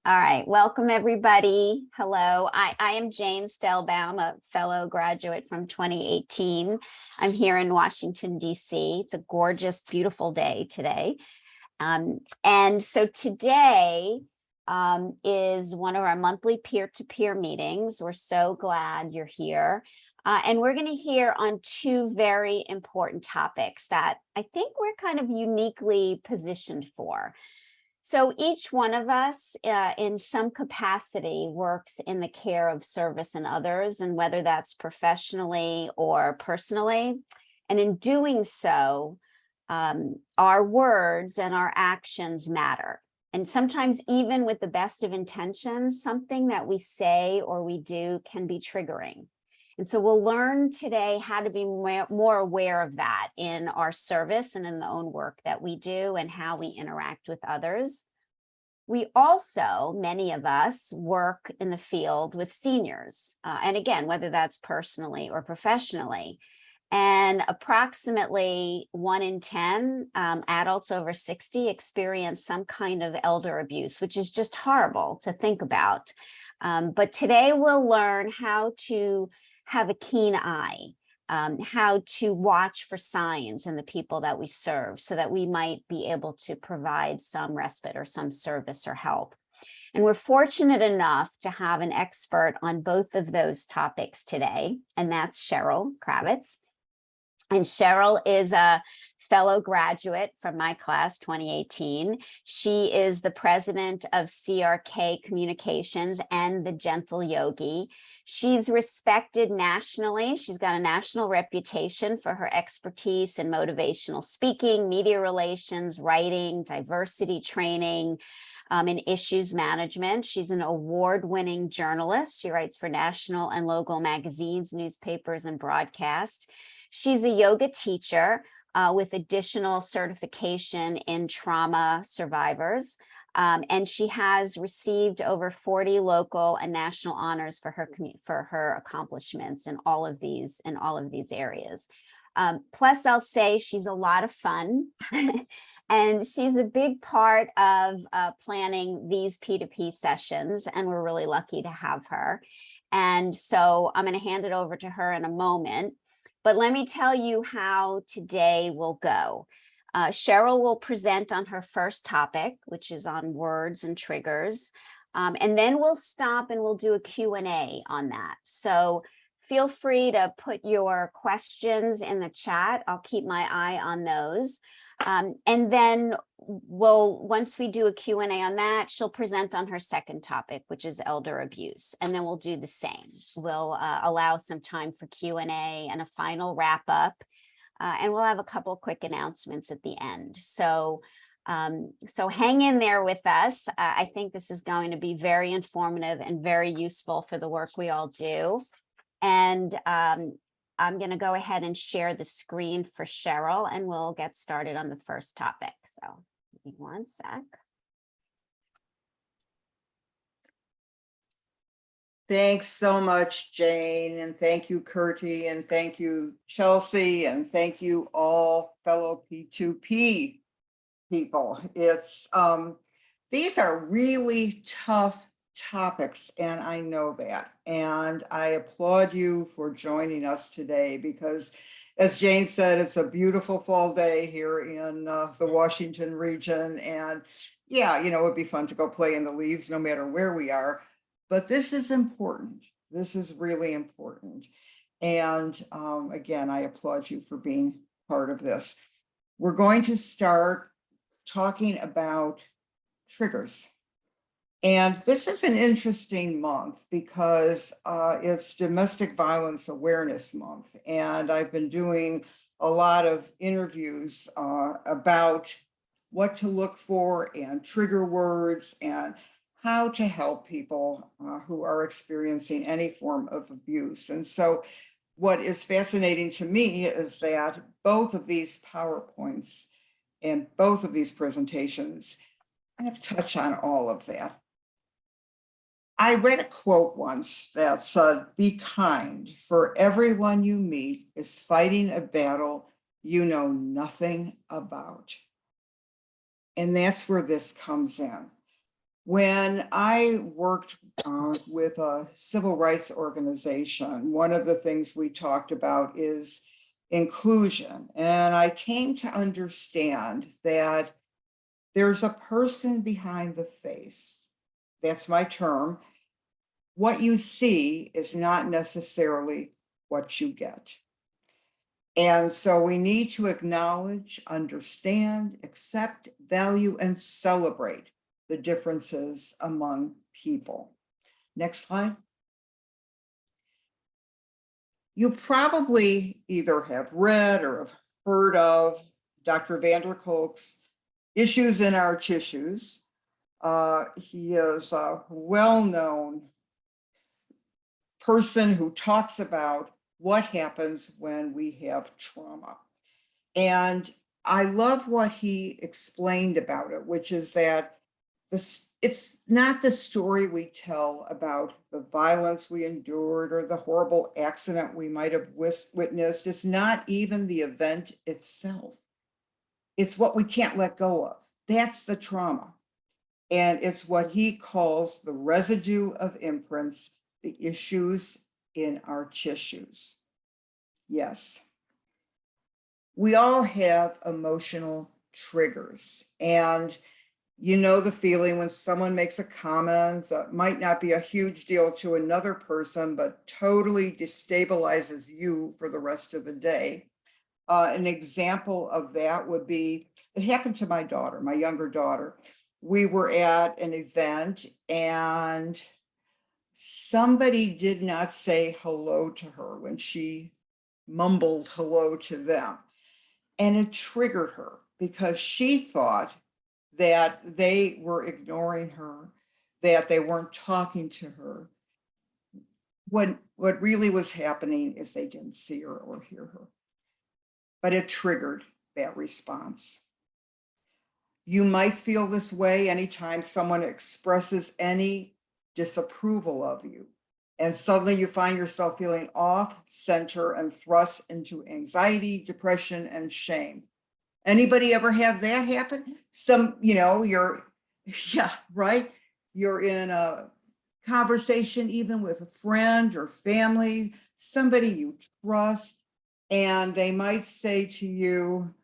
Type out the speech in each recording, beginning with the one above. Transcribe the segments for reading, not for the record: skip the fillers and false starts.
All right, welcome everybody. Hello, I am Jane Stelbaum, a fellow graduate from 2018. I'm here in Washington, D.C. It's a gorgeous, beautiful day today. And so today is one of our monthly peer-to-peer meetings. We're so glad you're here. And we're going to hear on two very important topics that I think we're kind of uniquely positioned for. So each one of us in some capacity works in the care of service and others, and whether that's professionally or personally. And in doing so, our words and our actions matter. And sometimes even with the best of intentions, something that we say or we do can be triggering. And so we'll learn today how to be more aware of that in our service and in the own work that we do and how we interact with others. We also, many of us, work in the field with seniors. And again, whether that's personally or professionally. And approximately 1 in 10 adults over 60 experience some kind of elder abuse, which is just horrible to think about. But today we'll learn how to have a keen eye, how to watch for signs in the people that we serve so that we might be able to provide some respite or some service or help. And we're fortunate enough to have an expert on both of those topics today, and that's Cheryl Kravitz. And Cheryl is a fellow graduate from my class, 2018. She is the president of CRK Communications and the Gentle Yogi. She's respected nationally. She's got a national reputation for her expertise in motivational speaking, media relations, writing, diversity training, and issues management. She's an award-winning journalist. She writes for national and local magazines, newspapers, and broadcast. She's a yoga teacher with additional certification in trauma survivors. And she has received over 40 local and national honors for her accomplishments in all of these areas. Plus, I'll say she's a lot of fun, and she's a big part of planning these P2P sessions, and we're really lucky to have her. And so I'm going to hand it over to her in a moment. But let me tell you how today will go. Cheryl will present on her first topic, which is on words and triggers. And then we'll stop and we'll do a Q&A on that. So feel free to put your questions in the chat. I'll keep my eye on those. And then once we do a Q&A on that, she'll present on her second topic, which is elder abuse. And then we'll do the same. We'll allow some time for Q&A and a final wrap up. And we'll have a couple quick announcements at the end. So hang in there with us. I think this is going to be very informative and very useful for the work we all do. And I'm going to go ahead and share the screen for Cheryl, and we'll get started on the first topic. So give me one sec. Thanks so much, Jane, and thank you, Curti, and thank you, Chelsea, and thank you all fellow P2P people. It's these are really tough topics, and I know that, and I applaud you for joining us today because, as Jane said, it's a beautiful fall day here in the Washington region, and yeah, you know, it'd be fun to go play in the leaves no matter where we are. But this is important. This is really important. And again, I applaud you for being part of this. We're going to start talking about triggers. And this is an interesting month because it's Domestic Violence Awareness Month. And I've been doing a lot of interviews about what to look for and trigger words and how to help people who are experiencing any form of abuse. And so what is fascinating to me is that both of these PowerPoints and both of these presentations kind of touch on all of that. I read a quote once that said, "Be kind, for everyone you meet is fighting a battle you know nothing about." And that's where this comes in. When I worked with a civil rights organization, one of the things we talked about is inclusion. And I came to understand that there's a person behind the face. That's my term. What you see is not necessarily what you get. And so we need to acknowledge, understand, accept, value, and celebrate the differences among people. Next slide. You probably either have read or have heard of Dr. van der Kolk's Issues in Our Tissues. He is a well-known person who talks about what happens when we have trauma. And I love what he explained about it, which is that it's not the story we tell about the violence we endured or the horrible accident we might have witnessed. It's not even the event itself. It's what we can't let go of. That's the trauma. And it's what he calls the residue of imprints, the issues in our tissues. Yes. We all have emotional triggers, and you know the feeling when someone makes a comment that might not be a huge deal to another person, but totally destabilizes you for the rest of the day. An example of that would be, it happened to my daughter, my younger daughter. We were at an event and somebody did not say hello to her when she mumbled hello to them. And it triggered her because she thought that they were ignoring her, that they weren't talking to her. What really was happening is they didn't see her or hear her. But it triggered that response. You might feel this way anytime someone expresses any disapproval of you. And suddenly you find yourself feeling off center and thrust into anxiety, depression, and shame. Anybody ever have that happen? You're, yeah, right? You're in a conversation, even with a friend or family, somebody you trust, and they might say to you,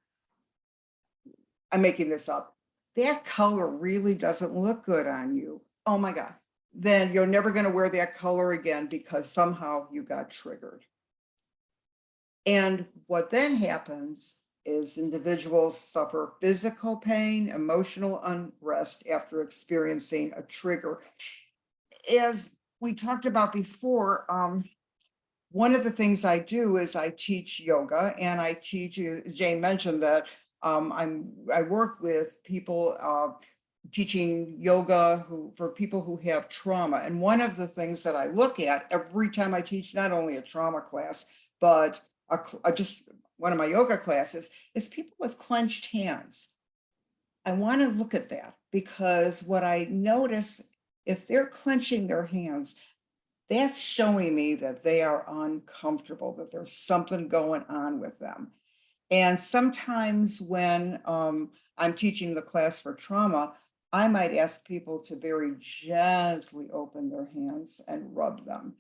I'm making this up, that color really doesn't look good on you. Oh my God. Then you're never going to wear that color again because somehow you got triggered. And what then happens is individuals suffer physical pain, emotional unrest after experiencing a trigger. As we talked about before, one of the things I do is I teach yoga, and I teach, Jane mentioned that I work with people teaching yoga for people who have trauma. And one of the things that I look at every time I teach, not only a trauma class, but just one of my yoga classes, is people with clenched hands. I want to look at that because what I notice, if they're clenching their hands, that's showing me that they are uncomfortable, that there's something going on with them. And sometimes when I'm teaching the class for trauma, I might ask people to very gently open their hands and rub them.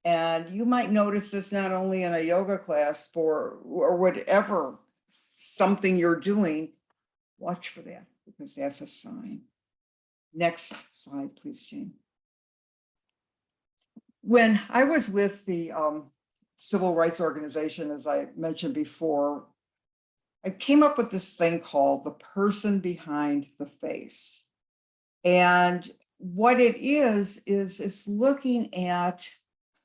And you might notice this not only in a yoga class or whatever, something you're doing, watch for that because that's a sign. Next slide, please, Jane. When I was with the civil rights organization, as I mentioned before, I came up with this thing called the person behind the face. And what it is it's looking at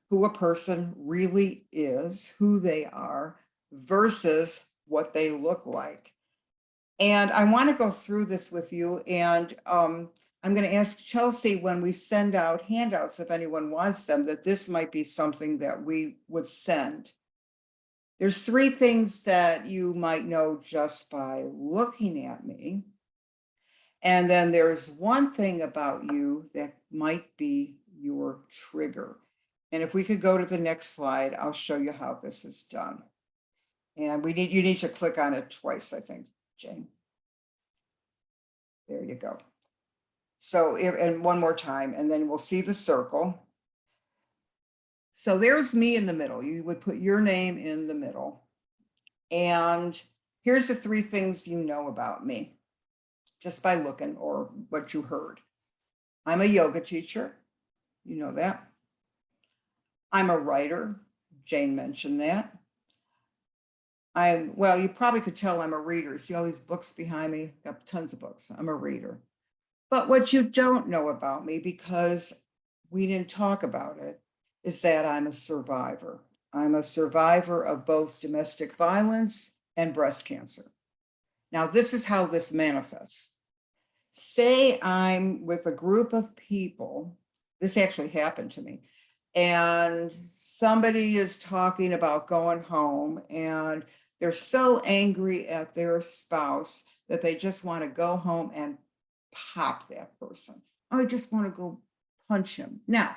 who a person really is, who they are, versus what they look like. And I want to go through this with you. And I'm going to ask Chelsea when we send out handouts, if anyone wants them, that this might be something that we would send. There's 3 things that you might know just by looking at me. And then there's one thing about you that might be your trigger. And if we could go to the next slide, I'll show you how this is done. And you need to click on it twice, I think, Jane. There you go. So, and one more time, and then we'll see the circle. So there's me in the middle. You would put your name in the middle. And here's the 3 things you know about me, just by looking or what you heard. I'm a yoga teacher. You know that. I'm a writer. Jane mentioned that. Well, you probably could tell I'm a reader. See all these books behind me? Got tons of books. I'm a reader. But what you don't know about me, because we didn't talk about it, is that I'm a survivor. I'm a survivor of both domestic violence and breast cancer. Now, this is how this manifests. Say I'm with a group of people, this actually happened to me, and somebody is talking about going home and they're so angry at their spouse that they just want to go home and pop that person. I just want to go punch him. Now,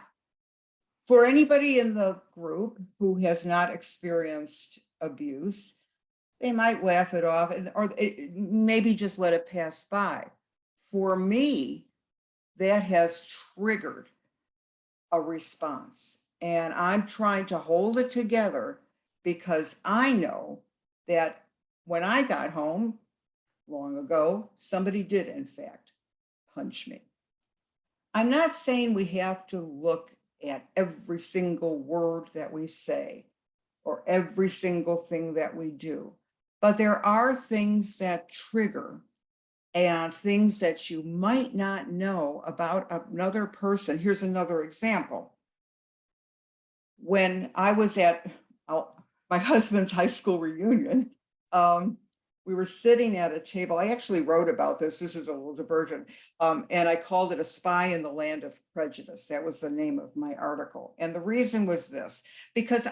for anybody in the group who has not experienced abuse, they might laugh it off or maybe just let it pass by. For me, that has triggered a response. And I'm trying to hold it together because I know that when I got home long ago, somebody did, in fact, punch me. I'm not saying we have to look at every single word that we say or every single thing that we do, but there are things that trigger and things that you might not know about another person. Here's another example. When I was at my husband's high school reunion, we were sitting at a table. I actually wrote about this. This is a little diversion. And I called it A Spy in the Land of Prejudice. That was the name of my article. And the reason was this, because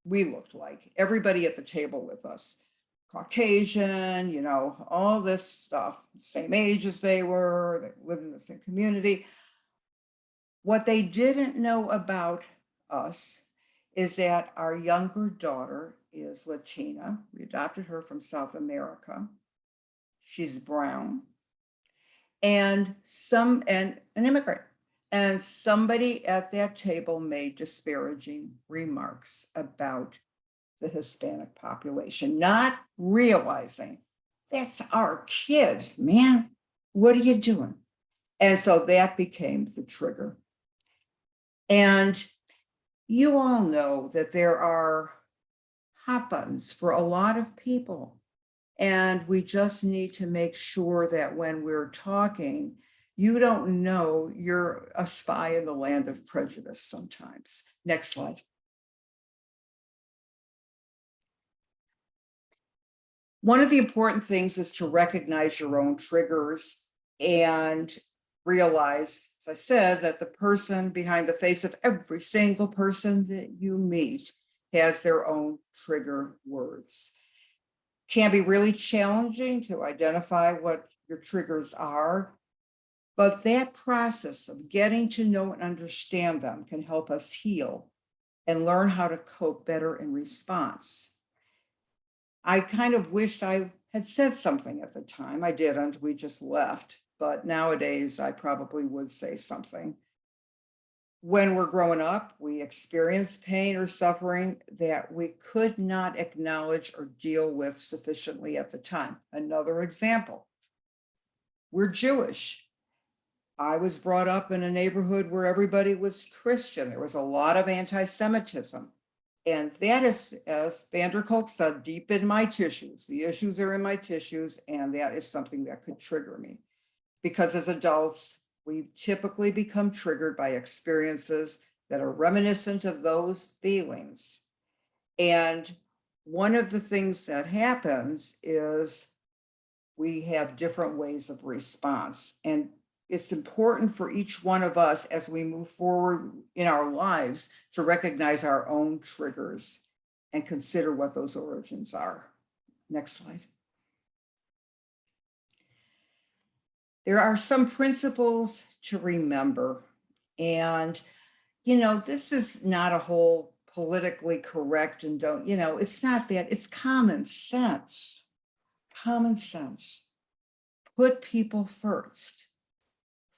we looked like everybody at the table with us. Caucasian, you know, all this stuff, same age as they were, they lived in the same community. What they didn't know about us is that our younger daughter is Latina. We adopted her from South America. She's brown and an immigrant. And somebody at that table made disparaging remarks about the Hispanic population, not realizing that's our kid, man. What are you doing? And so that became the trigger. And you all know that there are hot buttons for a lot of people. And we just need to make sure that when we're talking, you don't know you're a spy in the land of prejudice sometimes. Next slide. One of the important things is to recognize your own triggers and realize, as I said, that the person behind the face of every single person that you meet has their own trigger words. Can be really challenging to identify what your triggers are, but that process of getting to know and understand them can help us heal and learn how to cope better in response. I kind of wished I had said something at the time. I didn't, we just left, but nowadays I probably would say something. When we're growing up, we experience pain or suffering that we could not acknowledge or deal with sufficiently at the time. Another example, we're Jewish. I was brought up in a neighborhood where everybody was Christian. There was a lot of anti-Semitism. And that is, as van der Kolk said, deep in my tissues. The issues are in my tissues, and that is something that could trigger me. Because as adults, we typically become triggered by experiences that are reminiscent of those feelings. And one of the things that happens is we have different ways of response. And it's important for each one of us as we move forward in our lives to recognize our own triggers and consider what those origins are. Next slide. There are some principles to remember. And, you know, this is not a whole politically correct and don't, you know, it's not that, it's common sense. Common sense. Put people first.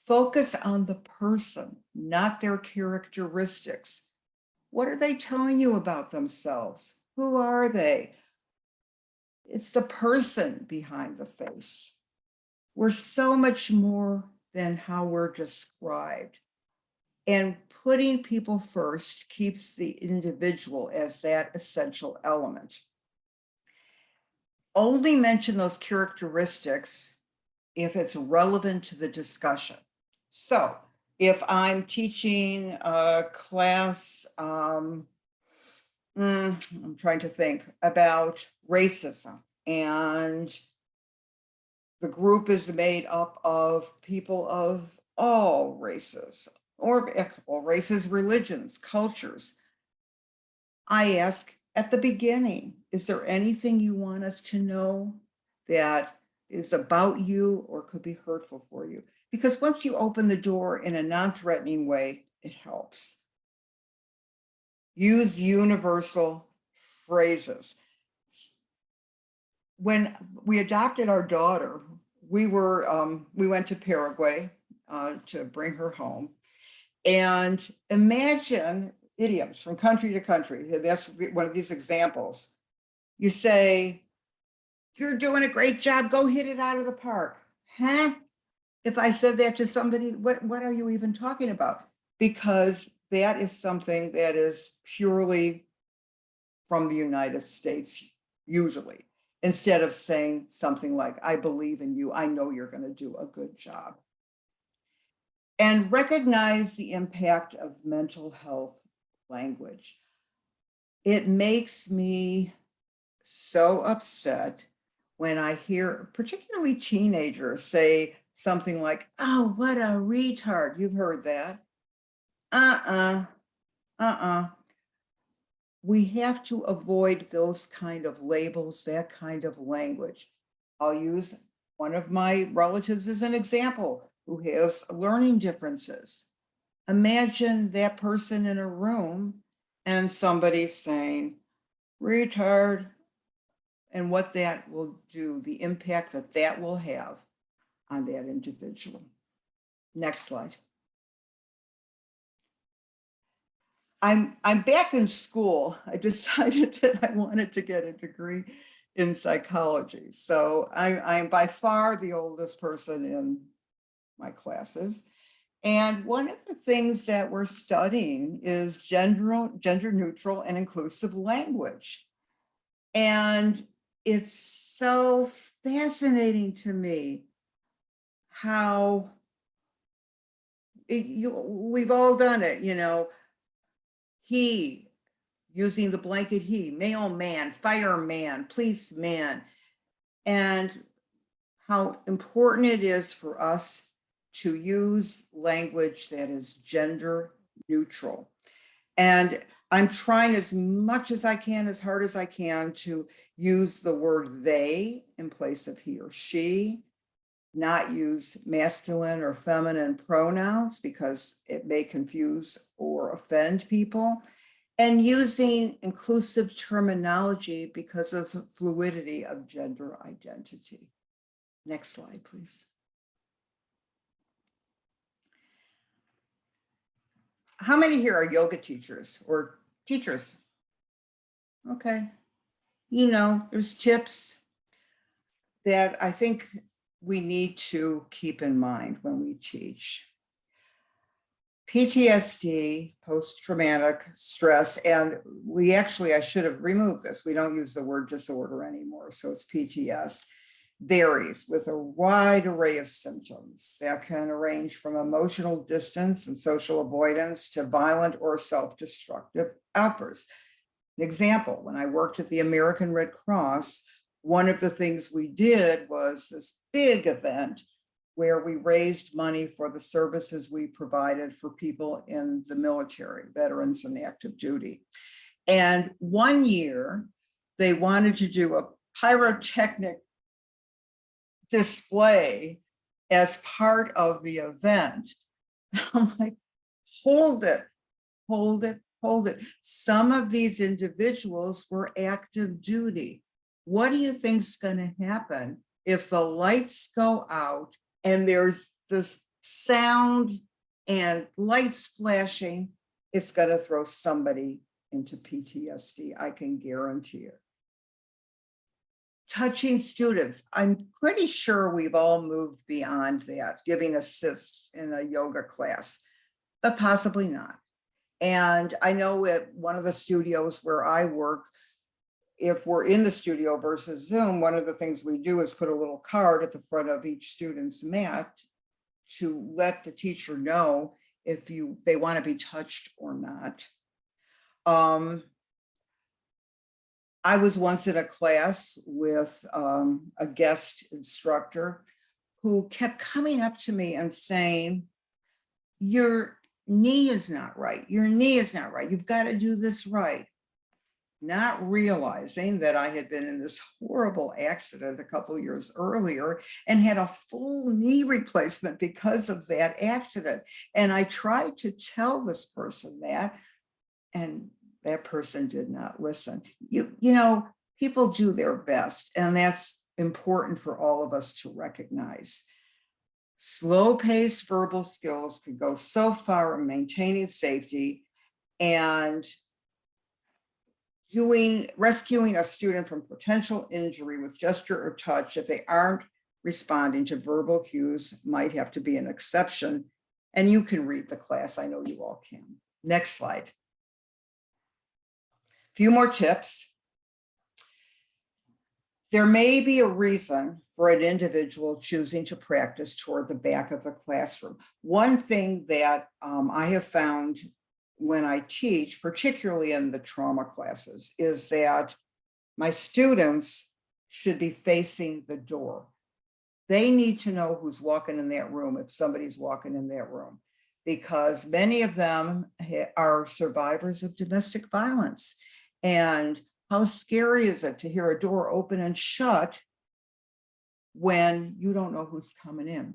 Focus on the person, not their characteristics. What are they telling you about themselves? Who are they? It's the person behind the face. We're so much more than how we're described. And putting people first keeps the individual as that essential element. Only mention those characteristics if it's relevant to the discussion. So if I'm teaching a class, I'm trying to think about racism, and the group is made up of people of all races, or all races, religions, cultures. I ask at the beginning, is there anything you want us to know that is about you or could be hurtful for you? Because once you open the door in a non-threatening way, it helps. Use universal phrases. When we adopted our daughter, we went to Paraguay to bring her home. And imagine idioms from country to country. That's one of these examples. You say, you're doing a great job, go hit it out of the park. Huh? If I said that to somebody, what are you even talking about? Because that is something that is purely from the United States, usually, instead of saying something like, I believe in you, I know you're going to do a good job. And recognize the impact of mental health language. It makes me so upset when I hear particularly teenagers say something like, oh, what a retard. You've heard that. We have to avoid those kind of labels, that kind of language. I'll use one of my relatives as an example who has learning differences. Imagine that person in a room and somebody saying, retard, and what that will do, the impact that that will have on that individual. Next slide. I'm back in school. I decided that I wanted to get a degree in psychology. So I'm by far the oldest person in my classes. And one of the things that we're studying is gender neutral and inclusive language. And it's so fascinating to me how we've all done it, you know, he, using the blanket he, mailman, fireman, policeman, and how important it is for us to use language that is gender neutral. And I'm trying as much as I can, as hard as I can, to use the word they in place of he or she, not use masculine or feminine pronouns because it may confuse or offend people, and using inclusive terminology because of the fluidity of gender identity. Next slide, please. How many here are yoga teachers or teachers? Okay. You know, there's tips that I think we need to keep in mind when we teach. PTSD, post-traumatic stress, and I should have removed this. We don't use the word disorder anymore, so it's PTS, varies with a wide array of symptoms that can range from emotional distance and social avoidance to violent or self-destructive outbursts. An example, when I worked at the American Red Cross, one of the things we did was this big event where we raised money for the services we provided for people in the military, veterans and active duty. And one year, they wanted to do a pyrotechnic display as part of the event. I'm like, hold it, hold it, hold it. Some of these individuals were active duty. What do you think's going to happen if the lights go out and there's this sound and lights flashing, it's going to throw somebody into PTSD. I can guarantee it. Touching students, I'm pretty sure we've all moved beyond that, giving assists in a yoga class, but possibly not. And I know at one of the studios where I work, if we're in the studio versus Zoom, one of the things we do is put a little card at the front of each student's mat to let the teacher know if they want to be touched or not. I was once in a class with a guest instructor who kept coming up to me and saying, your knee is not right. Your knee is not right. You've got to do this right. Not realizing that I had been in this horrible accident a couple of years earlier and had a full knee replacement because of that accident. And I tried to tell this person that, and that person did not listen. You know, people do their best, and that's important for all of us to recognize. Slow-paced verbal skills can go so far in maintaining safety and rescuing a student from potential injury with gesture or touch. If they aren't responding to verbal cues, might have to be an exception. And you can read the class. I know you all can. Next slide. Few more tips. There may be a reason for an individual choosing to practice toward the back of the classroom. One thing that I have found when I teach, particularly in the trauma classes, is that my students should be facing the door. They need to know who's walking in that room if somebody's walking in that room, because many of them are survivors of domestic violence. And how scary is it to hear a door open and shut when you don't know who's coming in?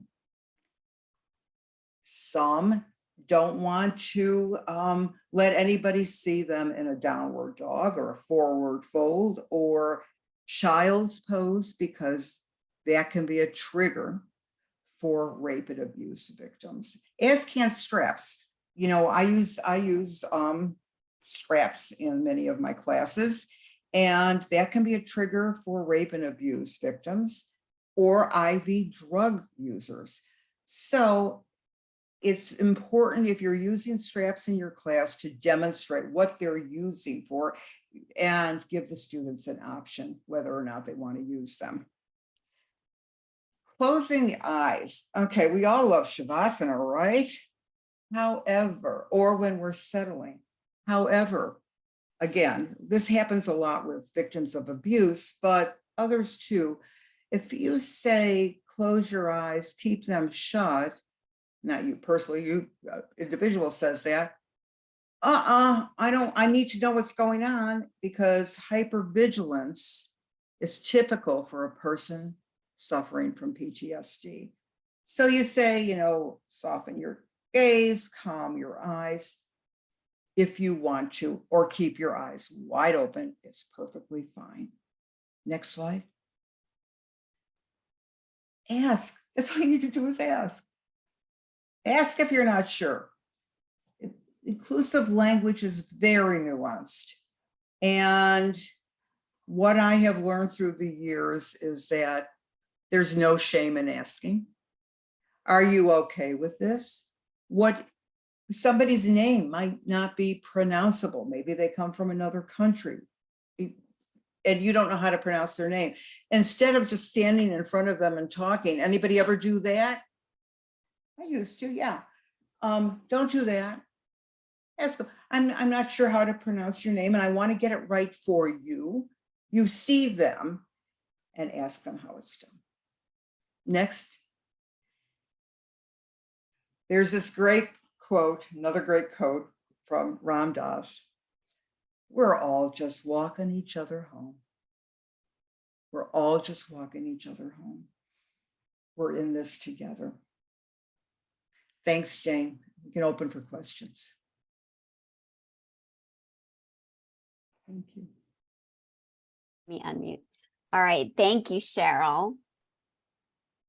Some don't want to let anybody see them in a downward dog or a forward fold or child's pose, because that can be a trigger for rape and abuse victims, as can straps. You know, I use straps in many of my classes, and that can be a trigger for rape and abuse victims or IV drug users. So it's important, if you're using straps in your class, to demonstrate what they're using for and give the students an option whether or not they want to use them. Closing the eyes. Okay, we all love Shavasana, right? However, or when we're settling. However, again, this happens a lot with victims of abuse, but others too. If you say, close your eyes, keep them shut, not you personally, you individual says that, I need to know what's going on, because hypervigilance is typical for a person suffering from PTSD. So you say, you know, soften your gaze, calm your eyes if you want to, or keep your eyes wide open. It's perfectly fine. Next slide. Ask. That's all you need to do, is ask. Ask if you're not sure. Inclusive language is very nuanced. And what I have learned through the years is that there's no shame in asking. Are you okay with this? What somebody's name might not be pronounceable. Maybe they come from another country and you don't know how to pronounce their name. Instead of just standing in front of them and talking, anybody ever do that? I used to, yeah. Don't do that. Ask them, I'm not sure how to pronounce your name and I want to get it right for you. You see them and ask them how it's done. Next. There's this great quote, another great quote from Ram Dass. We're all just walking each other home. We're all just walking each other home. We're in this together. Thanks, Jane. We can open for questions. Thank you. Let me unmute. All right. Thank you, Cheryl.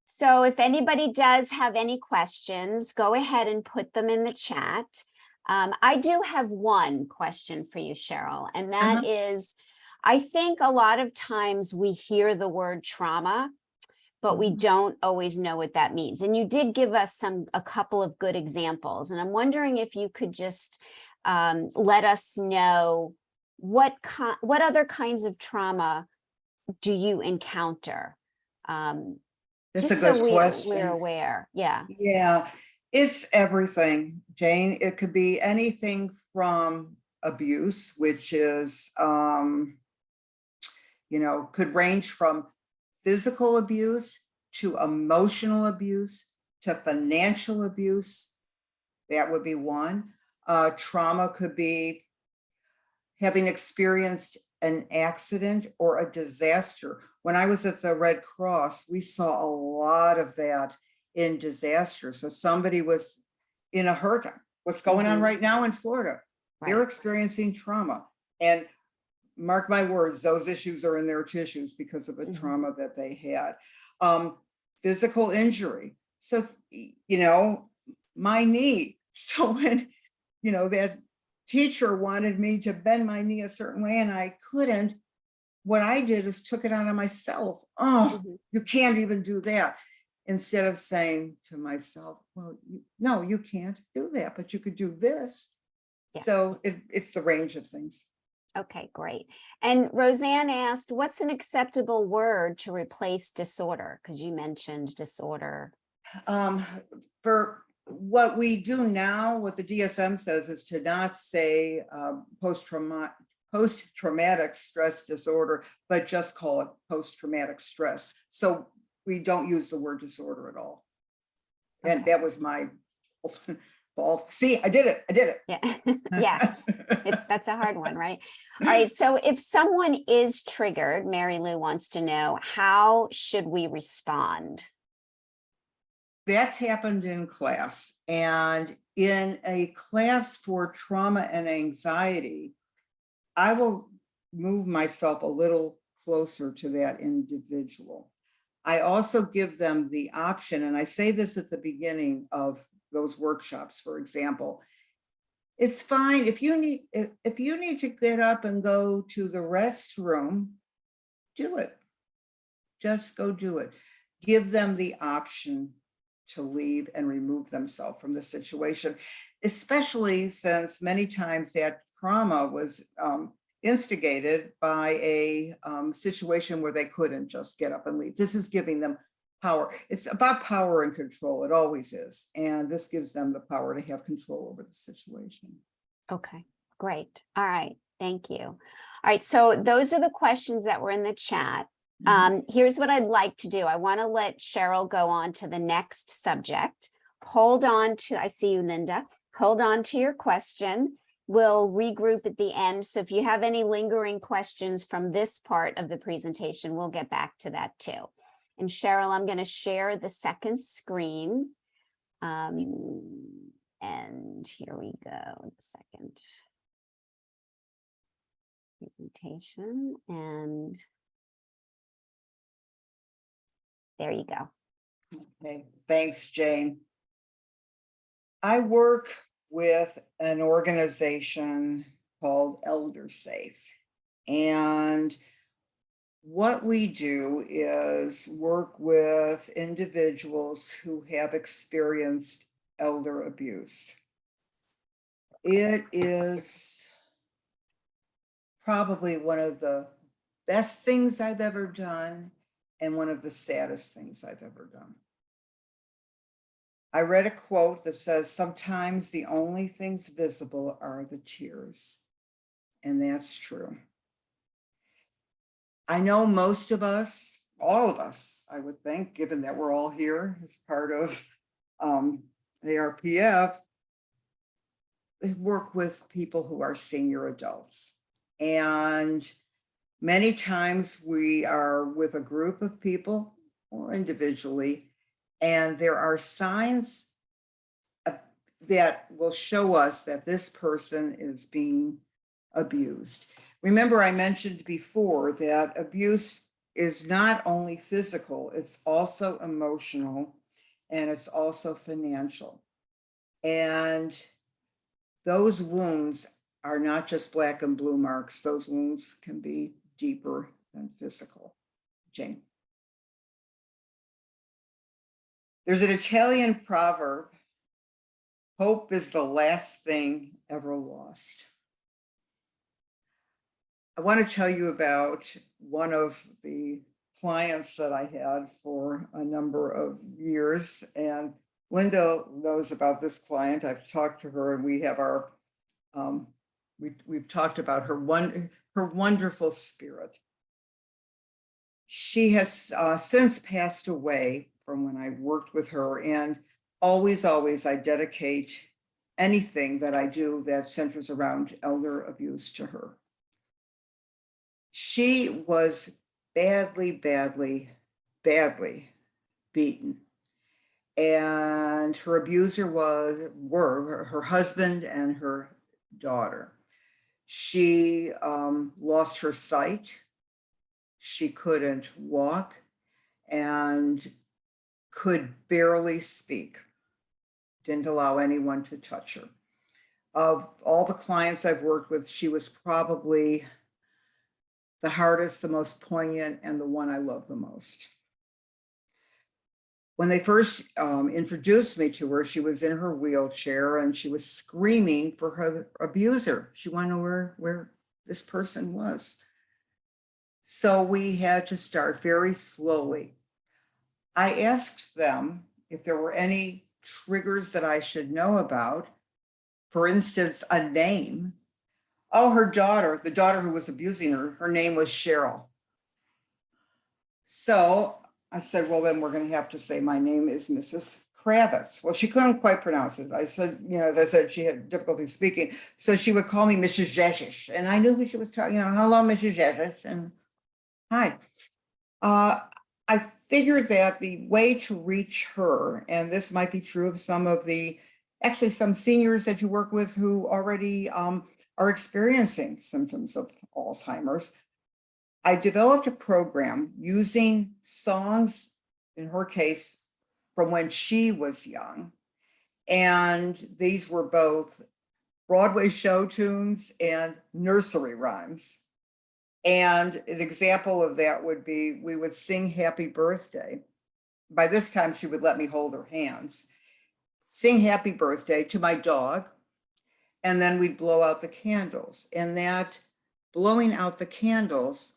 So if anybody does have any questions, go ahead and put them in the chat. I do have one question for you, Cheryl, and that is, I think a lot of times we hear the word trauma, but we don't always know what that means. And you did give us a couple of good examples. And I'm wondering if you could just let us know what other kinds of trauma do you encounter? That's a Just so good we're question. aware. Yeah. Yeah, it's everything, Jane. It could be anything from abuse, which is, could range from physical abuse to emotional abuse to financial abuse. That would be one. Trauma could be having experienced an accident or a disaster. When I was at the Red Cross, we saw a lot of that in disasters. So somebody was in a hurricane. What's going on right now in Florida? They're Right. experiencing trauma. And mark my words, those issues are in their tissues because of the trauma that they had. Physical injury. So, my knee. So when, that teacher wanted me to bend my knee a certain way and I couldn't, what I did is took it out on myself. Oh, you can't even do that. Instead of saying to myself, well, no, you can't do that, but you could do this. Yeah. So it's the range of things. Okay, great. And Roseanne asked, what's an acceptable word to replace disorder? Because you mentioned disorder. For what we do now, what the DSM says is to not say post-traumatic stress disorder, but just call it post-traumatic stress. So we don't use the word disorder at all. And that was my fault. See, I did it. Yeah. Yeah. That's a hard one, right? All right. So if someone is triggered, Mary Lou wants to know, how should we respond? That's happened in class, and in a class for trauma and anxiety, I will move myself a little closer to that individual. I also give them the option, and I say this at the beginning of those workshops, for example, it's fine if you need to get up and go to the restroom, do it. Just go do it. Give them the option to leave and remove themselves from the situation, especially since many times that trauma was instigated by a situation where they couldn't just get up and leave. This is giving them power. It's about power and control. It always is. And this gives them the power to have control over the situation. Okay, great. All right. Thank you. All right. So those are the questions that were in the chat. Here's what I'd like to do. I want to let Cheryl go on to the next subject. Hold on to, I see you, Linda. Hold on to your question. We'll regroup at the end. So if you have any lingering questions from this part of the presentation, we'll get back to that too. And Cheryl, I'm going to share the second screen. And here we go, the second presentation, and there you go. Okay, thanks, Jane. I work with an organization called Elder Safe, and what we do is work with individuals who have experienced elder abuse. It is probably one of the best things I've ever done and one of the saddest things I've ever done. I read a quote that says, sometimes the only things visible are the tears. And that's true. I know most of us, all of us, I would think, given that we're all here as part of ARPF, work with people who are senior adults. And many times we are with a group of people or individually, and there are signs that will show us that this person is being abused. Remember, I mentioned before that abuse is not only physical, it's also emotional, and it's also financial. And those wounds are not just black and blue marks. Those wounds can be deeper than physical. Jane. There's an Italian proverb, hope is the last thing ever lost. I want to tell you about one of the clients that I had for a number of years. And Linda knows about this client. I've talked to her, and we have our, we've talked about her wonderful spirit. She has since passed away from when I worked with her, and always I dedicate anything that I do that centers around elder abuse to her. She was badly beaten. And her abuser were her husband and her daughter. She lost her sight. She couldn't walk and could barely speak. Didn't allow anyone to touch her. Of all the clients I've worked with, she was probably the hardest, the most poignant, and the one I love the most. When they first introduced me to her, she was in her wheelchair and she was screaming for her abuser. She wanted to know where this person was. So we had to start very slowly. I asked them if there were any triggers that I should know about. For instance, a name. Oh, her daughter, the daughter who was abusing her, her name was Cheryl. So I said, well, then we're going to have to say, my name is Mrs. Kravitz. Well, she couldn't quite pronounce it. I said, you know, as I said, she had difficulty speaking. So she would call me Mrs. Jezish. And I knew who she was talking, you know, hello, Mrs. Jezish. And hi. I figured that the way to reach her, and this might be true of some of the, actually some seniors that you work with who already are experiencing symptoms of Alzheimer's. I developed a program using songs, in her case, from when she was young. And these were both Broadway show tunes and nursery rhymes. And an example of that would be, we would sing Happy Birthday. By this time, she would let me hold her hands. Sing Happy Birthday to my dog. And then we'd blow out the candles. And that blowing out the candles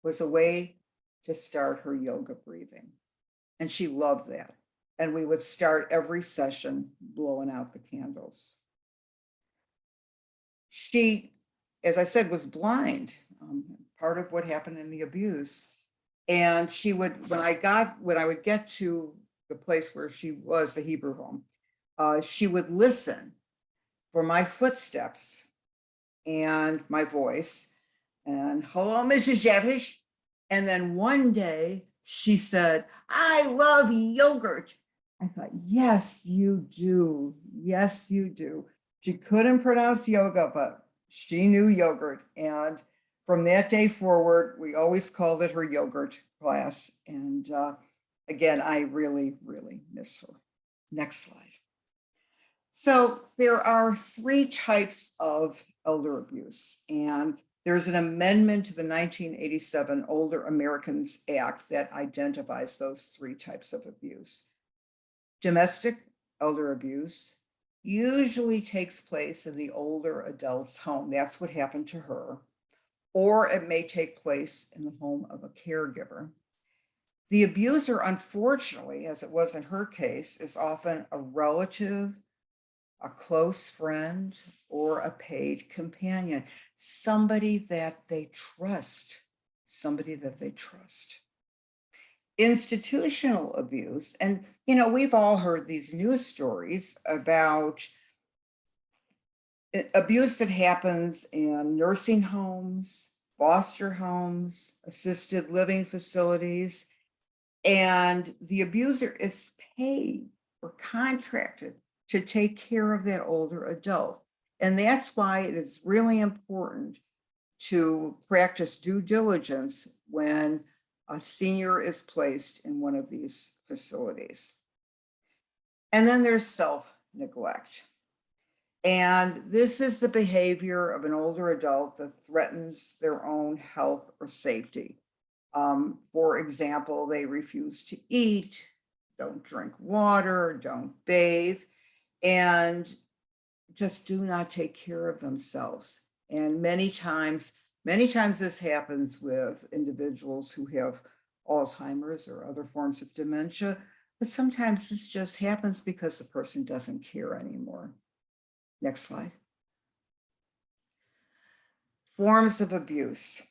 was a way to start her yoga breathing. And she loved that. And we would start every session blowing out the candles. She, as I said, was blind, part of what happened in the abuse. And she would, when I would get to the place where she was, the Hebrew home, she would listen for my footsteps and my voice. And hello, Mrs. Jevish. And then one day she said, I love yogurt. I thought, yes, you do. Yes, you do. She couldn't pronounce yoga, but she knew yogurt. And from that day forward, we always called it her yogurt class. And again, I really miss her. Next slide. So there are 3 types of elder abuse, and there's an amendment to the 1987 Older Americans Act that identifies those 3 types of abuse. Domestic elder abuse usually takes place in the older adult's home. That's what happened to her. Or it may take place in the home of a caregiver. The abuser, unfortunately, as it was in her case, is often a relative, a close friend, or a paid companion, somebody that they trust, Institutional abuse, and you know, we've all heard these news stories about abuse that happens in nursing homes, foster homes, assisted living facilities, and the abuser is paid or contracted to take care of that older adult. And that's why it is really important to practice due diligence when a senior is placed in one of these facilities. And then there's self-neglect. And this is the behavior of an older adult that threatens their own health or safety. For example, they refuse to eat, don't drink water, don't bathe, and just do not take care of themselves. And many times this happens with individuals who have Alzheimer's or other forms of dementia, but sometimes this just happens because the person doesn't care anymore. Next slide. Forms of abuse.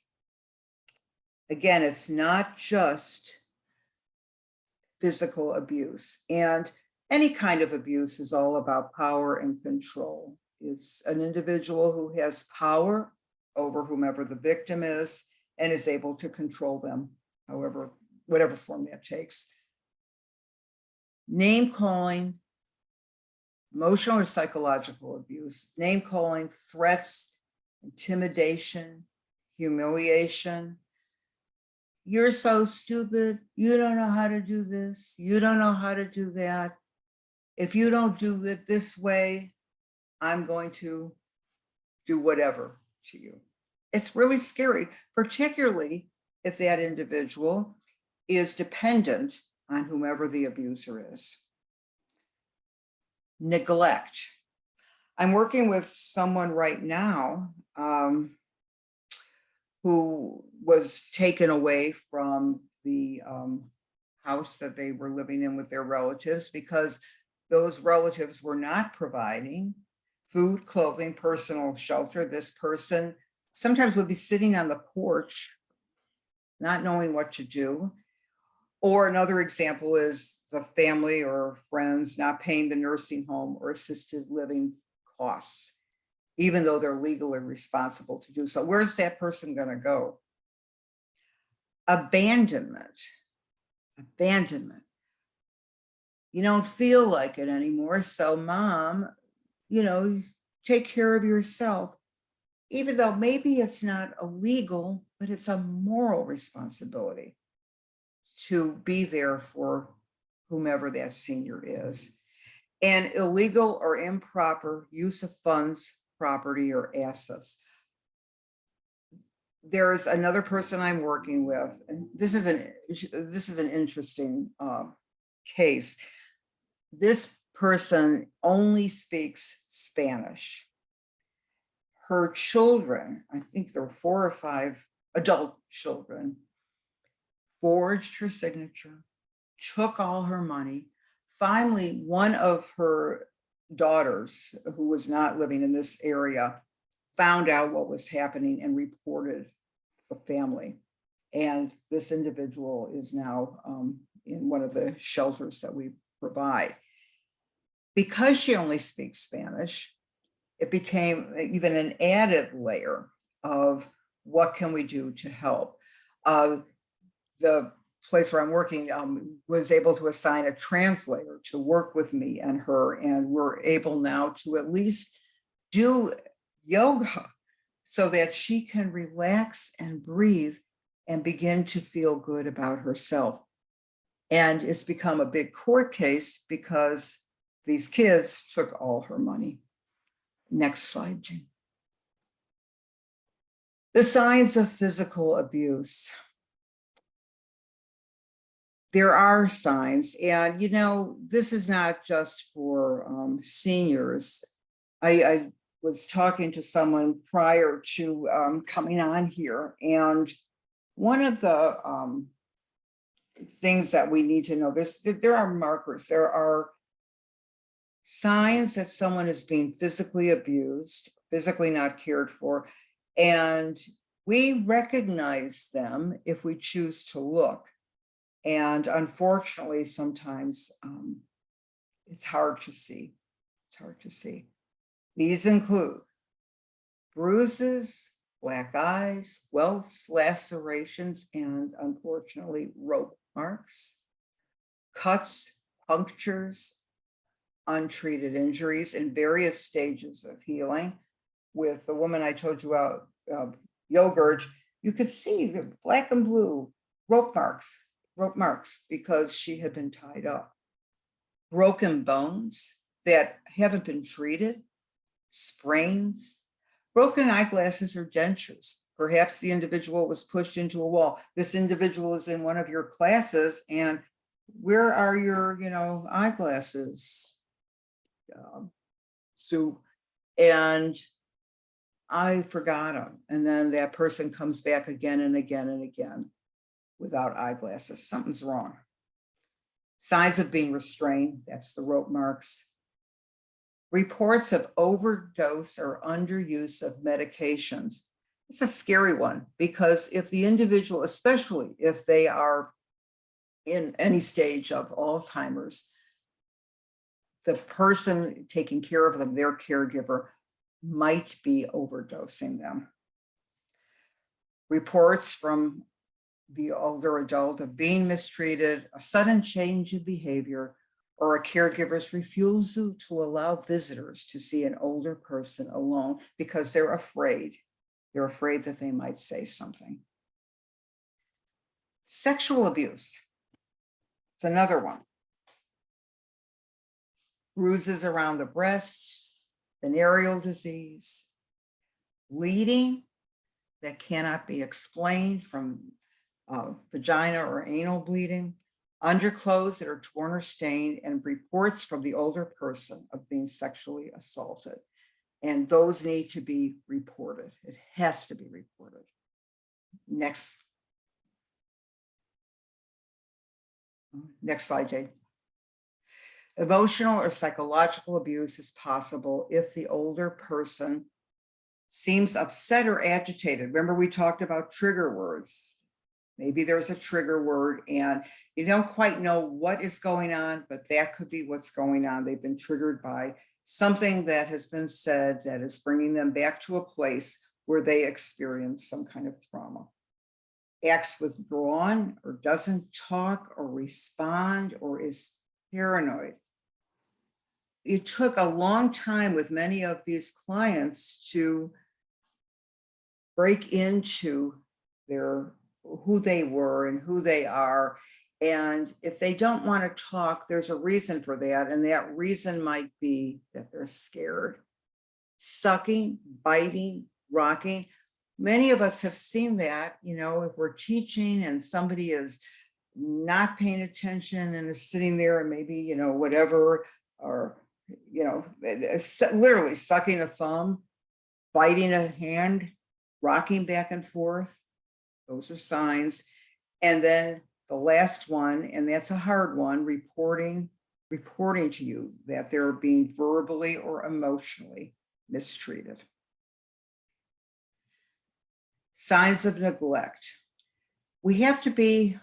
Again, it's not just physical abuse, and any kind of abuse is all about power and control. It's an individual who has power over whomever the victim is and is able to control them, however, whatever form that takes. Name calling, emotional or psychological abuse, name calling, threats, intimidation, humiliation. You're so stupid. You don't know how to do this. You don't know how to do that. If you don't do it this way, I'm going to do whatever to you. It's really scary, particularly if that individual is dependent on whomever the abuser is. Neglect. I'm working with someone right now who was taken away from the house that they were living in with their relatives because those relatives were not providing food, clothing, personal shelter. This person sometimes would be sitting on the porch, not knowing what to do. Or another example is the family or friends not paying the nursing home or assisted living costs, even though they're legally responsible to do so. Where's that person going to go? Abandonment. Abandonment. You don't feel like it anymore. So mom, take care of yourself, even though maybe it's not illegal, but it's a moral responsibility to be there for whomever that senior is. And illegal or improper use of funds, property, or assets. There's another person I'm working with, and this is an interesting case. This person only speaks Spanish. Her children, I think there were 4 or 5 adult children, forged her signature, took all her money. Finally, one of her daughters, who was not living in this area, found out what was happening and reported the family. And this individual is now in one of the shelters that we provide. Because she only speaks Spanish, it became even an added layer of what can we do to help. The place where I'm working was able to assign a translator to work with me and her, and we're able now to at least do yoga so that she can relax and breathe and begin to feel good about herself. And it's become a big court case because these kids took all her money. Next slide, Jean. The signs of physical abuse. There are signs, and this is not just for seniors. I was talking to someone prior to coming on here, and one of the things that we need to know, there are markers, there are signs that someone is being physically abused, physically not cared for, and we recognize them if we choose to look. And unfortunately, sometimes it's hard to see. It's hard to see. These include bruises, black eyes, welts, lacerations, and unfortunately, rope marks, cuts, punctures, untreated injuries in various stages of healing. With the woman I told you about yogurt, you could see the black and blue rope marks because she had been tied up. Broken bones that haven't been treated, sprains, broken eyeglasses or dentures. Perhaps the individual was pushed into a wall. This individual is in one of your classes, and where are your, eyeglasses? Sue, and I forgot them. And then that person comes back again and again and again without eyeglasses. Something's wrong. Signs of being restrained, that's the rope marks. Reports of overdose or underuse of medications. It's a scary one because if the individual, especially if they are in any stage of Alzheimer's, the person taking care of them, their caregiver, might be overdosing them. Reports from the older adult of being mistreated, a sudden change of behavior, or a caregiver's refusal to allow visitors to see an older person alone because they're afraid. They're afraid that they might say something. Sexual abuse. It's another one. Bruises around the breasts, venereal disease, bleeding that cannot be explained from vagina or anal bleeding, underclothes that are torn or stained, and reports from the older person of being sexually assaulted. And those need to be reported. It has to be reported. Next slide, Jade. Emotional or psychological abuse is possible if the older person seems upset or agitated. Remember, we talked about trigger words. Maybe there's a trigger word and you don't quite know what is going on, but that could be what's going on. They've been triggered by something that has been said that is bringing them back to a place where they experience some kind of trauma. Acts withdrawn or doesn't talk or respond or is paranoid. It took a long time with many of these clients to break into who they were and who they are. And if they don't want to talk, there's a reason for that. And that reason might be that they're scared. Sucking, biting, rocking. Many of us have seen that, if we're teaching and somebody is not paying attention and is sitting there and maybe, whatever, or, literally sucking a thumb, biting a hand, rocking back and forth. Those are signs. And then the last one, and that's a hard one, reporting to you that they're being verbally or emotionally mistreated. Signs of neglect. We have to be,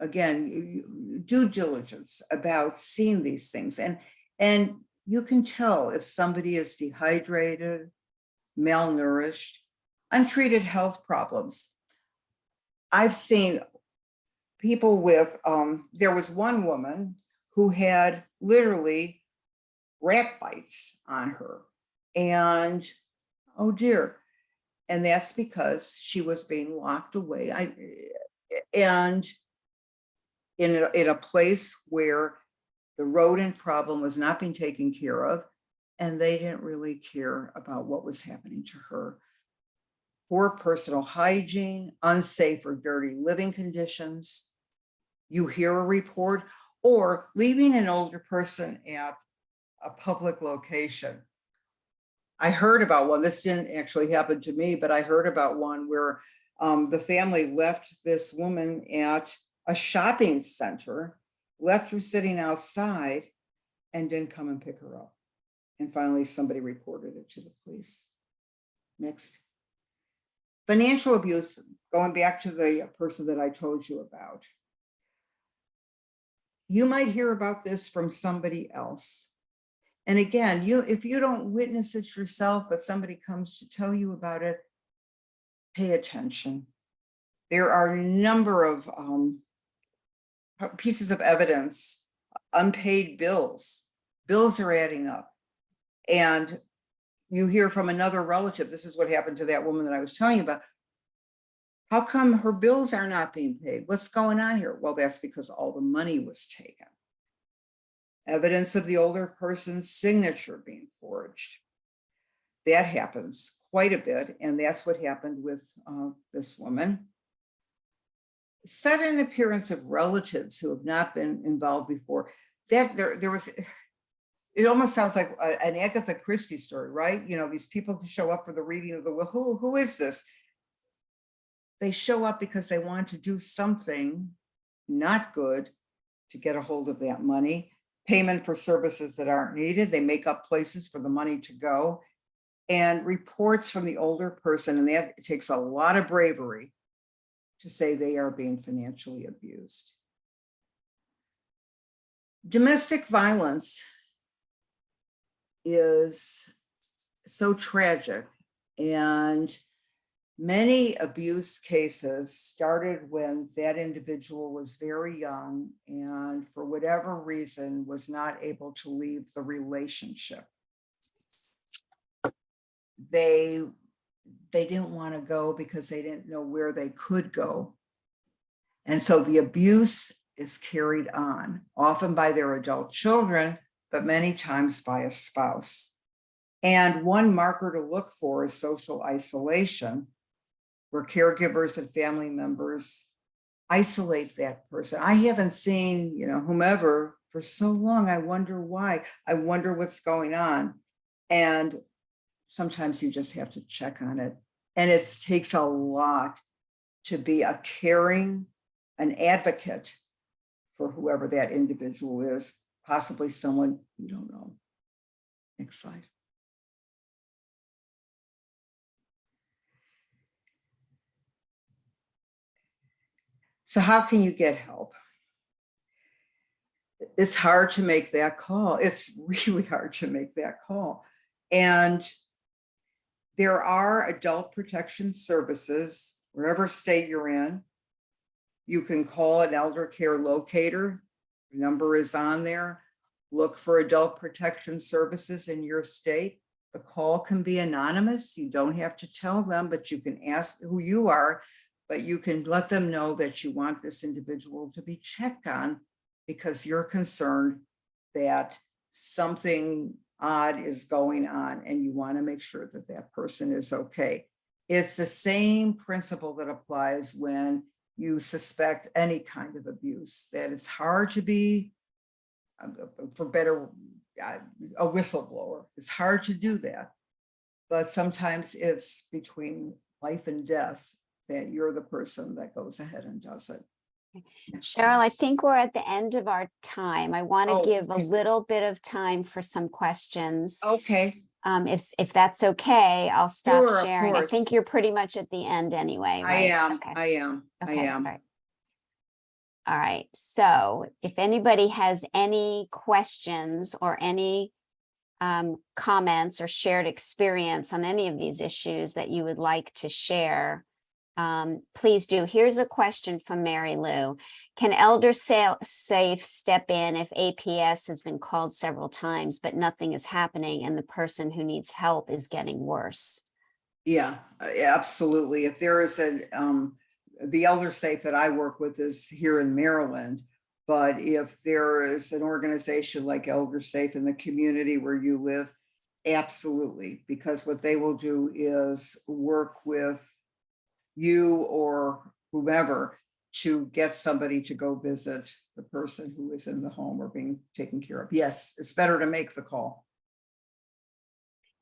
again, due diligence about seeing these things. And you can tell if somebody is dehydrated, malnourished, untreated health problems. I've seen people with, there was one woman who had literally rat bites on her. And, oh dear. And that's because she was being locked away. And in a place where the rodent problem was not being taken care of, and they didn't really care about what was happening to her. Poor personal hygiene, unsafe or dirty living conditions. You hear a report, or leaving an older person at a public location. I heard about one, this didn't actually happen to me, but I heard about one where the family left this woman at a shopping center, left her sitting outside, and didn't come and pick her up. And finally, somebody reported it to the police. Next. Financial abuse, going back to the person that I told you about. You might hear about this from somebody else. And again, if you don't witness it yourself, but somebody comes to tell you about it, pay attention. There are a number of pieces of evidence, unpaid bills. Bills are adding up. And, you hear from another relative, this is what happened to that woman that I was telling you about. How come her bills are not being paid? What's going on here? Well, that's because all the money was taken. Evidence of the older person's signature being forged. That happens quite a bit, and that's what happened with this woman. Sudden appearance of relatives who have not been involved before. That there was, it almost sounds like an Agatha Christie story, right? You know, these people who show up for the reading of the will. Who is this? They show up because they want to do something not good to get a hold of that money. Payment for services that aren't needed. They make up places for the money to go. And reports from the older person, and that it takes a lot of bravery to say they are being financially abused. Domestic violence is so tragic, and many abuse cases started when that individual was very young and for whatever reason was not able to leave the relationship. They didn't want to go because they didn't know where they could go. And so the abuse is carried on, often by their adult children, but many times by a spouse. And one marker to look for is social isolation, where caregivers and family members isolate that person. I haven't seen, whomever for so long. I wonder why. I wonder what's going on. And sometimes you just have to check on it. And it takes a lot to be a caring, an advocate for whoever that individual is, possibly someone you don't know. Next slide. So how can you get help? It's hard to make that call. It's really hard to make that call. And there are adult protection services, wherever state you're in. You can call an elder care locator. The number is on there. Look for adult protection services in your state. The call can be anonymous. You don't have to tell them, but you can ask who you are, but you can let them know that you want this individual to be checked on because you're concerned that something odd is going on and you want to make sure that that person is okay. It's the same principle that applies when you suspect any kind of abuse, that it's hard to be, for better, a whistleblower. It's hard to do that, but sometimes it's between life and death that you're the person that goes ahead and does it. Cheryl, I think we're at the end of our time. I want to give a okay. little bit of time for some questions. Okay. If that's okay, I'll stop Sure, of sharing. I course. think you're pretty much at the end anyway, right? I am. Okay. I am. Okay. I am. All right. All right. So if anybody has any questions or any comments or shared experience on any of these issues that you would like to share, please do. Here's a question from Mary Lou. Can Elder Safe step in if APS has been called several times, but nothing is happening and the person who needs help is getting worse? Yeah, absolutely. If there is the Elder Safe that I work with is here in Maryland, but if there is an organization like Elder Safe in the community where you live, absolutely, because what they will do is work with you or whomever to get somebody to go visit the person who is in the home or being taken care of. Yes, it's better to make the call.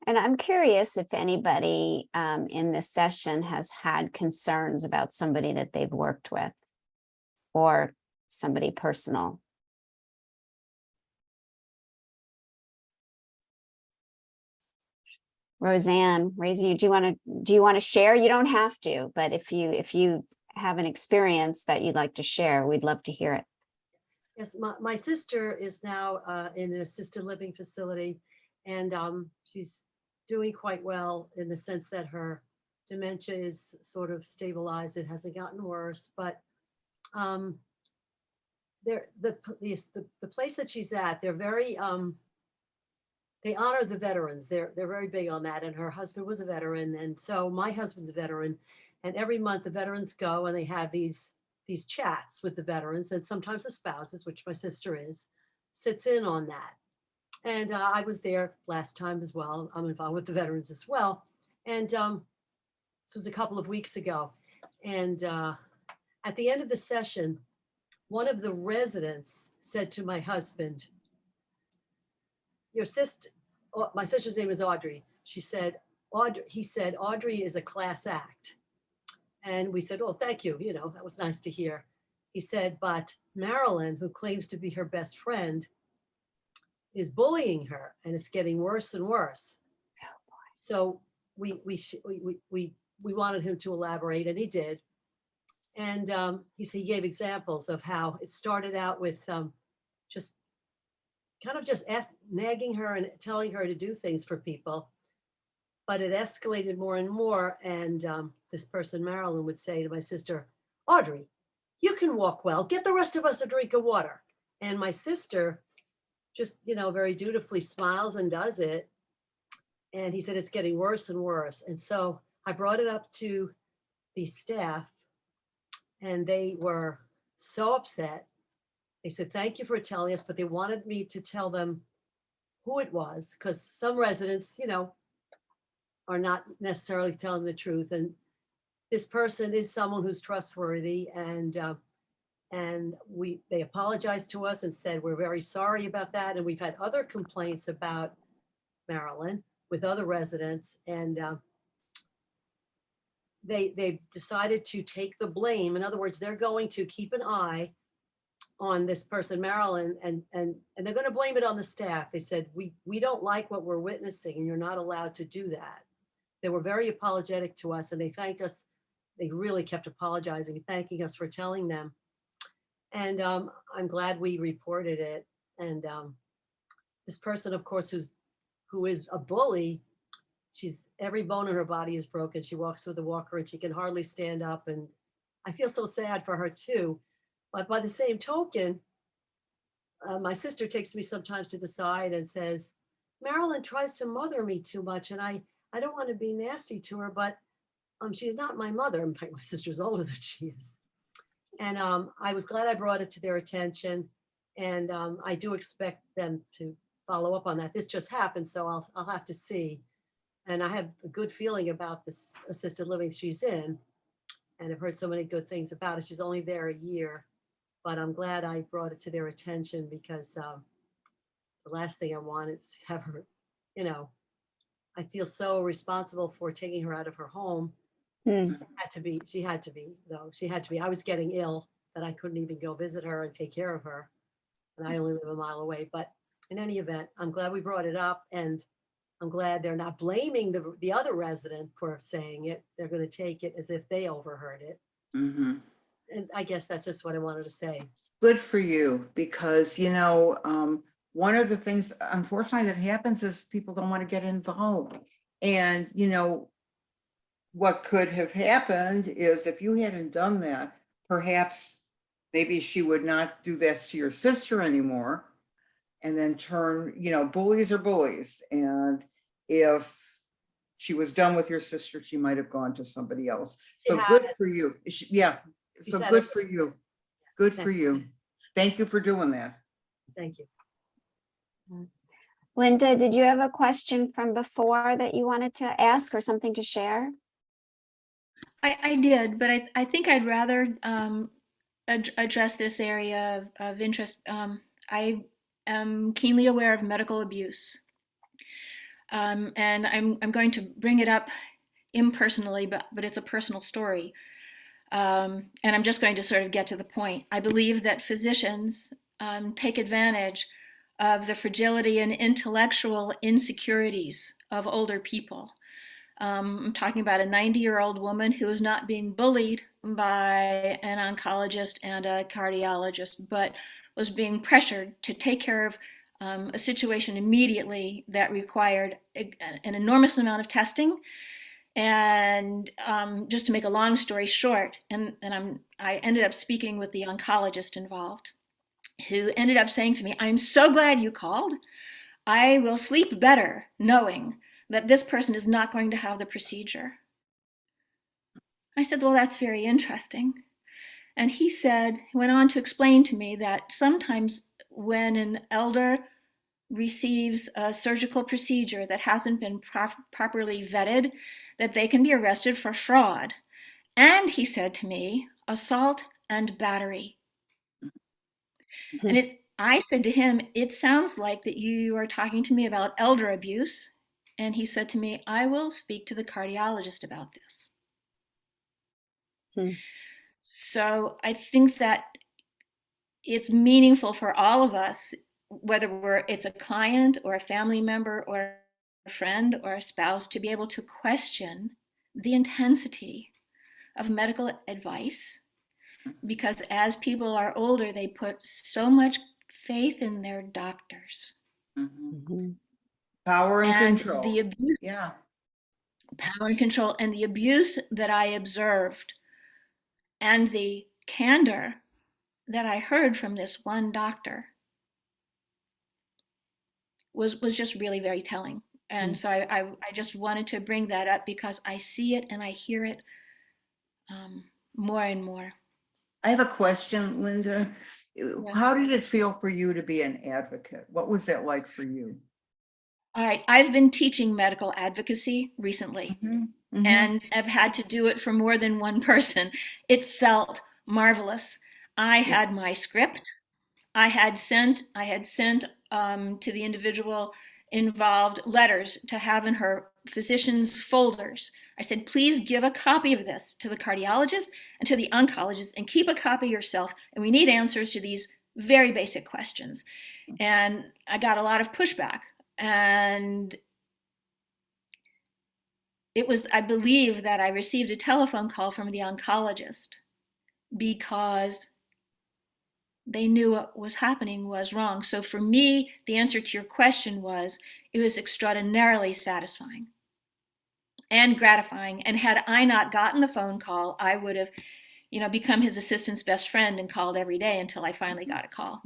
And I'm curious if anybody in this session has had concerns about somebody that they've worked with or somebody personal. Roseanne, do you want to share? You don't have to, but if you have an experience that you'd like to share, we'd love to hear it. Yes, my sister is now in an assisted living facility, and she's doing quite well in the sense that her dementia is sort of stabilized. It hasn't gotten worse, but the place that she's at, they're very they honor the veterans. They're very big on that. And her husband was a veteran, and so my husband's a veteran. And every month the veterans go and they have these chats with the veterans, and sometimes the spouses, which my sister is, sits in on that. And I was there last time as well. I'm involved with the veterans as well. And this was a couple of weeks ago. And at the end of the session, one of the residents said to my husband, your sister, my sister's name is Audrey. She said, he said, Audrey is a class act. And we said, oh, thank you. You know, that was nice to hear. He said, but Marilyn, who claims to be her best friend, is bullying her, and it's getting worse and worse. So we wanted him to elaborate, and he did. And he gave examples of how it started out with just nagging her and telling her to do things for people. But it escalated more and more. And this person, Marilyn, would say to my sister, Audrey, you can walk well. Get the rest of us a drink of water. And my sister just, very dutifully smiles and does it. And he said, it's getting worse and worse. And so I brought it up to the staff, and they were so upset. They said, thank you for telling us, but they wanted me to tell them who it was, because some residents, are not necessarily telling the truth. And this person is someone who's trustworthy, and they apologized to us and said, we're very sorry about that. And we've had other complaints about Marilyn with other residents, and they decided to take the blame. In other words, they're going to keep an eye on this person, Marilyn, and they're going to blame it on the staff. They said, we don't like what we're witnessing, and you're not allowed to do that. They were very apologetic to us, and they thanked us. They really kept apologizing and thanking us for telling them. And I'm glad we reported it. And this person, of course, who is a bully, every bone in her body is broken. She walks with a walker and she can hardly stand up. And I feel so sad for her too. But by the same token, my sister takes me sometimes to the side and says, Marilyn tries to mother me too much, and I don't want to be nasty to her, but she's not my mother. In fact, my sister's older than she is. And I was glad I brought it to their attention. And I do expect them to follow up on that. This just happened, so I'll have to see. And I have a good feeling about this assisted living she's in. And I've heard so many good things about it. She's only there a year, but I'm glad I brought it to their attention, because the last thing I want is to have her, I feel so responsible for taking her out of her home. She had to be. I was getting ill that I couldn't even go visit her and take care of her. And I only live a mile away. But in any event, I'm glad we brought it up, and I'm glad they're not blaming the other resident for saying it. They're going to take it as if they overheard it. Mm-hmm. And I guess that's just what I wanted to say. Good for you, because, one of the things, unfortunately, that happens is people don't want to get involved. And, what could have happened is, if you hadn't done that, perhaps maybe she would not do this to your sister anymore, and then bullies are bullies. And if she was done with your sister, she might have gone to somebody else. So good for you. Yeah. So good for you. Good for you. Thank you for doing that. Thank you. Linda, did you have a question from before that you wanted to ask, or something to share? I did, but I think I'd rather address this area of interest. I am keenly aware of medical abuse, and I'm going to bring it up impersonally, but it's a personal story. And I'm just going to sort of get to the point. I believe that physicians take advantage of the fragility and intellectual insecurities of older people. I'm talking about a 90-year-old woman who is not being bullied by an oncologist and a cardiologist, but was being pressured to take care of a situation immediately that required an enormous amount of testing. And just to make a long story short, I ended up speaking with the oncologist involved, who ended up saying to me, I'm so glad you called. I will sleep better knowing that this person is not going to have the procedure. I said, well, that's very interesting. And he went on to explain to me that sometimes when an elder receives a surgical procedure that hasn't been properly vetted, that they can be arrested for fraud. And he said to me, assault and battery. And I said to him, it sounds like that you are talking to me about elder abuse. And he said to me, I will speak to the cardiologist about this. So I think that it's meaningful for all of us, whether it's a client or a family member or a friend or a spouse, to be able to question the intensity of medical advice, because as people are older, they put so much faith in their doctors. Power and control. The abuse, Yeah. power and control, and the abuse that I observed, and the candor that I heard from this one doctor was just really very telling. And so I just wanted to bring that up because I see it and I hear it more and more. I have a question, Linda. Yes. How did it feel for you to be an advocate? What was that like for you? All right, I've been teaching medical advocacy recently, and I've had to do it for more than one person. It felt marvelous. I had my script. I had sent to the individual involved letters to have in her physician's folders. I said, please give a copy of this to the cardiologist and to the oncologist and keep a copy yourself. And we need answers to these very basic questions. And I got a lot of pushback. And it was, I believe that I received a telephone call from the oncologist because they knew what was happening was wrong. So for me, the answer to your question was, it was extraordinarily satisfying and gratifying. And had I not gotten the phone call, I would have, become his assistant's best friend and called every day until I finally got a call.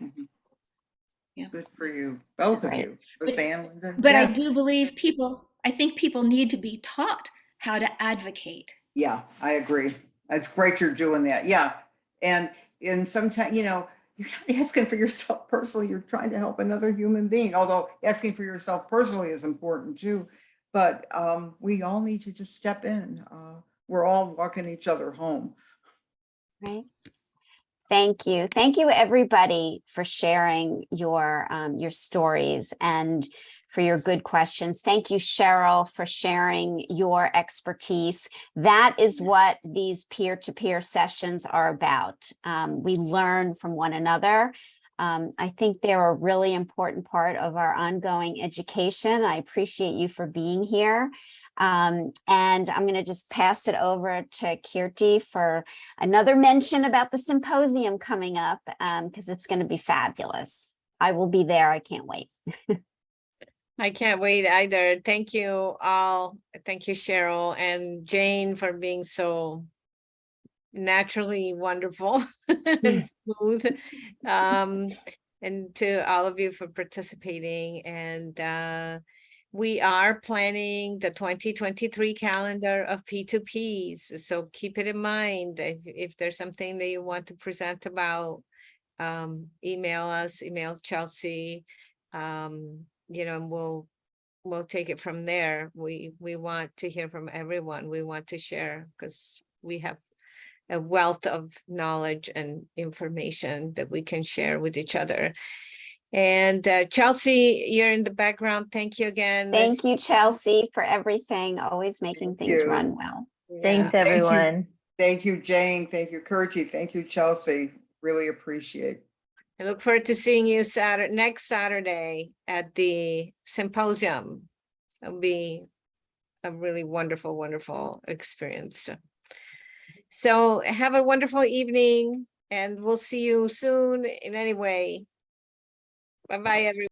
Yeah. Good for you, both of you. Linda. But yes. I do believe I think people need to be taught how to advocate. Yeah, I agree. It's great you're doing that. Yeah. And sometimes, you're not asking for yourself personally, you're trying to help another human being, although asking for yourself personally is important too. But we all need to just step in. We're all walking each other home. Right. Thank you. Thank you, everybody, for sharing your stories and for your good questions. Thank you, Cheryl, for sharing your expertise. That is what these peer-to-peer sessions are about. We learn from one another. I think they're a really important part of our ongoing education. I appreciate you for being here. And I'm going to just pass it over to Kirti for another mention about the symposium coming up, because it's going to be fabulous. I will be there. I can't wait. I can't wait either. Thank you all. Thank you, Cheryl and Jane, for being so naturally wonderful and smooth. And to all of you for participating. And we are planning the 2023 calendar of P2Ps. So keep it in mind. If there's something that you want to present about, email us, email Chelsea, and we'll take it from there. We want to hear from everyone. We want to share because we have a wealth of knowledge and information that we can share with each other. And Chelsea, you're in the background. Thank you again. Thank you, Chelsea, for everything. Always making things run well. Thanks, everyone. Thank you, Jane. Thank you, Kirti. Thank you, Chelsea. Really appreciate. I look forward to seeing you next Saturday at the symposium. It'll be a really wonderful, wonderful experience. So have a wonderful evening, and we'll see you soon in any way. Bye-bye, everyone.